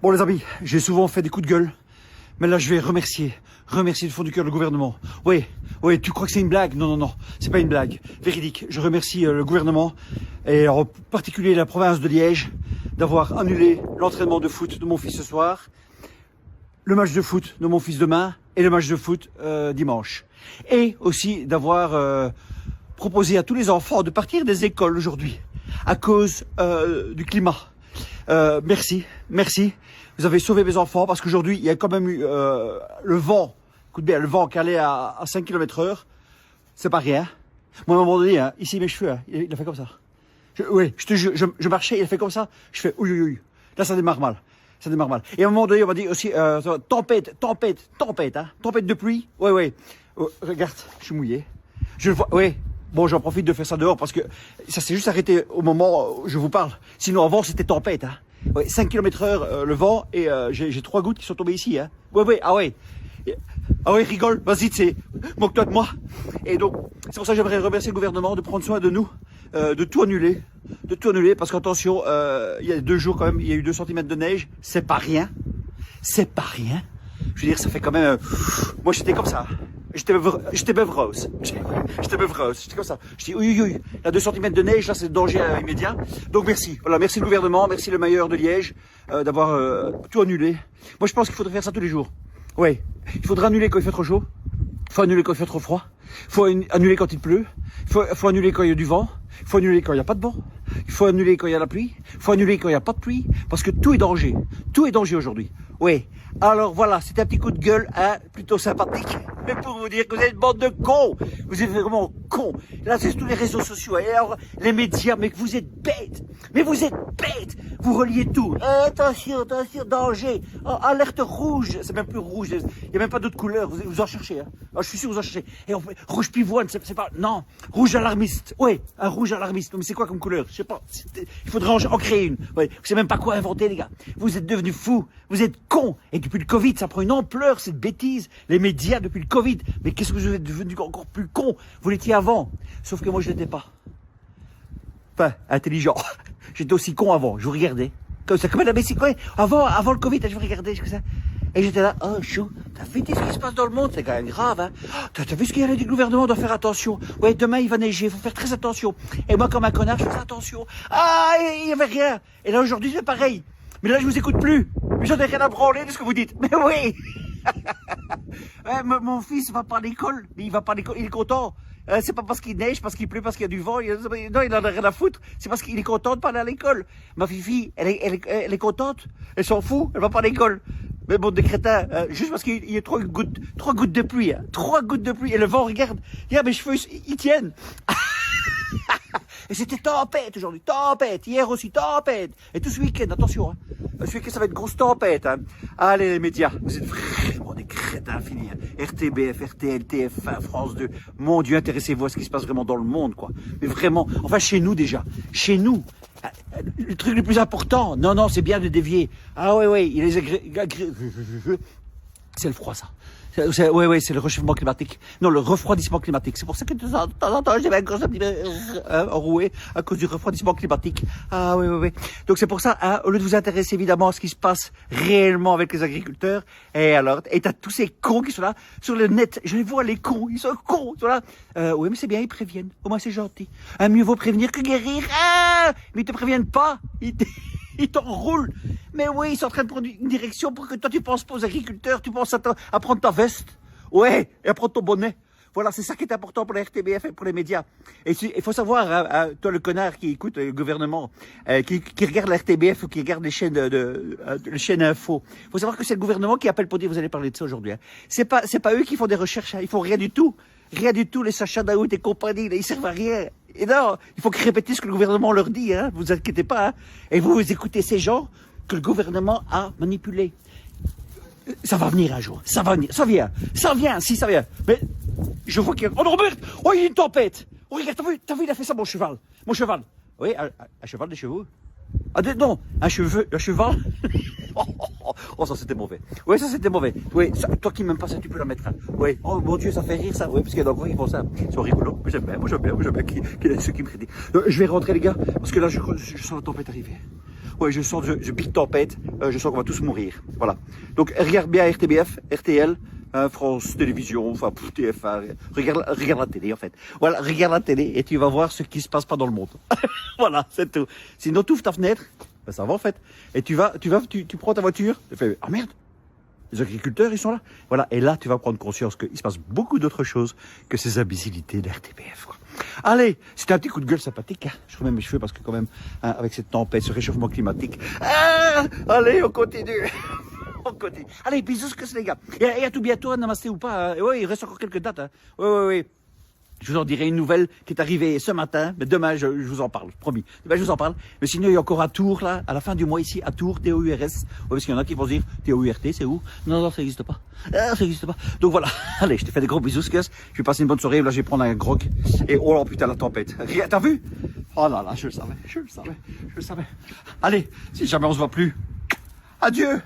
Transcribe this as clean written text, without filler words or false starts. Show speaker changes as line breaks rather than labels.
Bon les amis, j'ai souvent fait des coups de gueule, mais là je vais remercier du fond du cœur le gouvernement. Oui, tu crois que c'est une blague? Non, c'est pas une blague, véridique. Je remercie le gouvernement, et en particulier la province de Liège, d'avoir annulé l'entraînement de foot de mon fils ce soir, le match de foot de mon fils demain, et le match de foot dimanche. Et aussi d'avoir proposé à tous les enfants de partir des écoles aujourd'hui, à cause du climat. Merci. Vous avez sauvé mes enfants parce qu'aujourd'hui, il y a quand même eu le vent. Écoute bien, le vent qui allait à 5 km/h. C'est pas rien. Moi, à un moment donné, hein, ici, mes cheveux, hein, il a fait comme ça. Je te jure, je marchais, il a fait comme ça. Je fais ouïe. Là, ça démarre mal. Et à un moment donné, on m'a dit aussi, tempête, hein. Tempête de pluie. Ouais. Oh, regarde, je suis mouillé. Je le vois, ouais. Bon, j'en profite de faire ça dehors parce que ça s'est juste arrêté au moment où je vous parle. Sinon, avant, c'était tempête, hein. Ouais, 5 km/h le vent et j'ai 3 gouttes qui sont tombées ici, hein. Ouais, ah ouais, rigole, vas-y, moque-toi de moi. Et donc, c'est pour ça que j'aimerais remercier le gouvernement de prendre soin de nous, de tout annuler, parce qu'attention, il y a 2 jours quand même, il y a eu 2 cm de neige, c'est pas rien. Je veux dire, ça fait quand même, moi j'étais comme ça. J'étais beuvrose. J'étais comme ça. Je dis, ouïe. Là, 2 cm de neige, là, c'est le danger immédiat. Donc, merci. Voilà, merci le gouvernement, merci le maire de Liège, d'avoir tout annulé. Moi, je pense qu'il faudrait faire ça tous les jours. Ouais. Il faudrait annuler quand il fait trop chaud. Il faut annuler quand il fait trop froid. Il faut annuler quand il pleut. Il faut annuler quand il y a du vent. Il faut annuler quand il n'y a pas de vent. Il faut annuler quand il y a la pluie. Il faut annuler quand il n'y a pas de pluie. Parce que tout est danger. Tout est danger aujourd'hui. Oui. Alors voilà, c'était un petit coup de gueule, hein, plutôt sympathique. Mais pour vous dire que vous êtes une bande de cons. Vous êtes vraiment cons. Là, c'est tous les réseaux sociaux. Et alors, les médias, mais que vous êtes bêtes. Vous reliez tout. Attention, danger. Oh, alerte rouge. C'est même plus rouge. Il n'y a même pas d'autre couleur. Vous en cherchez, hein. Oh, je suis sûr que vous en cherchez. Et rouge pivoine, c'est pas, non. Rouge alarmiste. Ouais, un rouge alarmiste. Mais c'est quoi comme couleur? Je sais pas. Il faudrait en créer une. Ouais. Vous savez même pas quoi inventer, les gars. Vous êtes devenus fous. Vous êtes cons. Et depuis le Covid, ça prend une ampleur, cette bêtise. Les médias depuis le Covid. Mais qu'est-ce que vous êtes devenus encore plus cons? Vous l'étiez avant. Sauf que moi, je l'étais pas. Enfin, intelligent. J'étais aussi con avant. Je vous regardais. Comme ça, comme la Messi, ouais. Avant le Covid, je vous regardais, comme ça. Et j'étais là, oh, chou, t'as vu ce qui se passe dans le monde? C'est quand même grave, hein. T'as vu ce qu'il y a là du gouvernement? Doit faire attention. Ouais, demain, il va neiger, faut faire très attention. Et moi, comme un connard, je fais attention. Ah, il y avait rien. Et là, aujourd'hui, c'est pareil. Mais là, je vous écoute plus. Mais j'en ai rien à branler de ce que vous dites. Mais oui. Ouais, mon fils va pas à l'école. Il va pas à l'école, il est content. C'est pas parce qu'il neige, parce qu'il pleut, parce qu'il y a du vent. Non, il en a rien à foutre. C'est parce qu'il est content de pas aller à l'école. Ma fifi, elle est contente. Elle s'en fout. Elle va pas à l'école. Mais bon, des crétins, juste parce qu'il y a 3 gouttes de pluie. Hein. 3 gouttes de pluie. Et le vent, regarde, mes cheveux, ils tiennent. Et c'était tempête aujourd'hui, tempête. Hier aussi, tempête. Et tout ce week-end, attention. Hein. Ce week-end, ça va être grosse tempête. Hein. Allez, les médias, vous êtes vraiment des crétins finis. Hein. RTBF, RTL, TF1, France 2. Mon Dieu, intéressez-vous à ce qui se passe vraiment dans le monde, quoi. Mais vraiment, enfin, chez nous déjà. Chez nous. Le truc le plus important, non, c'est bien de dévier. Ah ouais, il les c'est le froid, ça. Ouais, c'est le réchauffement climatique. Non, le refroidissement climatique. C'est pour ça que de temps en temps, j'avais un gros petit peu enroué à cause du refroidissement climatique. Ah oui. Donc c'est pour ça, hein, au lieu de vous intéresser évidemment à ce qui se passe réellement avec les agriculteurs, et t'as tous ces cons qui sont là sur le net. Je les vois, les cons, ils sont cons, ils sont là. Oui, mais c'est bien, ils préviennent. Au moins c'est gentil. Mieux vaut prévenir que guérir. Mais ils te préviennent pas. Ils t'enroulent. Mais oui, ils sont en train de prendre une direction pour que toi tu penses pas aux agriculteurs, tu penses à prendre ta veste. Ouais, et à prendre ton bonnet. Voilà, c'est ça qui est important pour la RTBF et pour les médias. Et il faut savoir, hein, toi le connard qui écoute le gouvernement, qui regarde la RTBF ou qui regarde les chaînes les chaînes info, il faut savoir que c'est le gouvernement qui appelle pour dire vous allez parler de ça aujourd'hui. Hein. C'est pas eux qui font des recherches, hein. Ils font rien du tout. Rien du tout, les Sacha Daoud et compagnie, là, ils servent à rien. Et non, il faut répéter ce que le gouvernement leur dit, hein. Vous inquiétez pas, hein. Et vous écoutez ces gens que le gouvernement a manipulés. Ça va venir un jour, ça va venir, ça vient. Mais je vois qu'il y a... Oh non, Robert, oh, il y a une tempête. Oh, regarde, t'as vu, il a fait ça, mon cheval. Oui, un cheval des chevaux. Ah non, un cheval. Oh, ça c'était mauvais. Oui, ça c'était mauvais. Oui, ça, toi qui m'aimes pas ça, tu peux la mettre. Hein. Oui, oh mon Dieu, ça fait rire ça. Oui, parce qu'il y a d'autres qui font ça. Ils sont rigolos. Moi j'aime bien ceux qui me créditent. Je vais rentrer les gars, parce que là je sens la tempête arriver. Ouais, je sens de big tempête. Je sens qu'on va tous mourir. Voilà. Donc, regarde bien RTBF, RTL, France Télévisions, enfin, TF1. Regarde la télé, en fait. Voilà, regarde la télé et tu vas voir ce qui se passe pas dans le monde. Voilà, c'est tout. Sinon, tu ouvres ta fenêtre. Ben, ça va, en fait. Et tu prends ta voiture. Tu fais, ah merde. Les agriculteurs, ils sont là. Voilà. Et là, tu vas prendre conscience qu'il se passe beaucoup d'autres choses que ces imbécilités d'RTBF, quoi. Allez, c'était un petit coup de gueule sympathique. Hein. Je remets mes cheveux parce que quand même, hein, avec cette tempête, ce réchauffement climatique. Ah, allez, on continue. On continue. Allez, bisous, les gars. Et à tout bientôt, hein, namasté ou pas. Hein. Oui, il reste encore quelques dates. Hein. Oui. Je vous en dirai une nouvelle qui est arrivée ce matin, mais demain je vous en parle, promis. Demain je vous en parle. Mais sinon il y a encore à Tours là, à la fin du mois ici, à Tours, TOURS. Ouais, parce qu'il y en a qui vont se dire TOURT, c'est où? Non, ça n'existe pas. Ah, ça n'existe pas. Donc voilà. Allez, je te fais des gros bisous, Skess. Je vais passer une bonne soirée. Là, je vais prendre un grog. Et oh là, putain, la tempête. T'as vu? Oh là là, je le savais. Allez, si jamais on se voit plus. Adieu.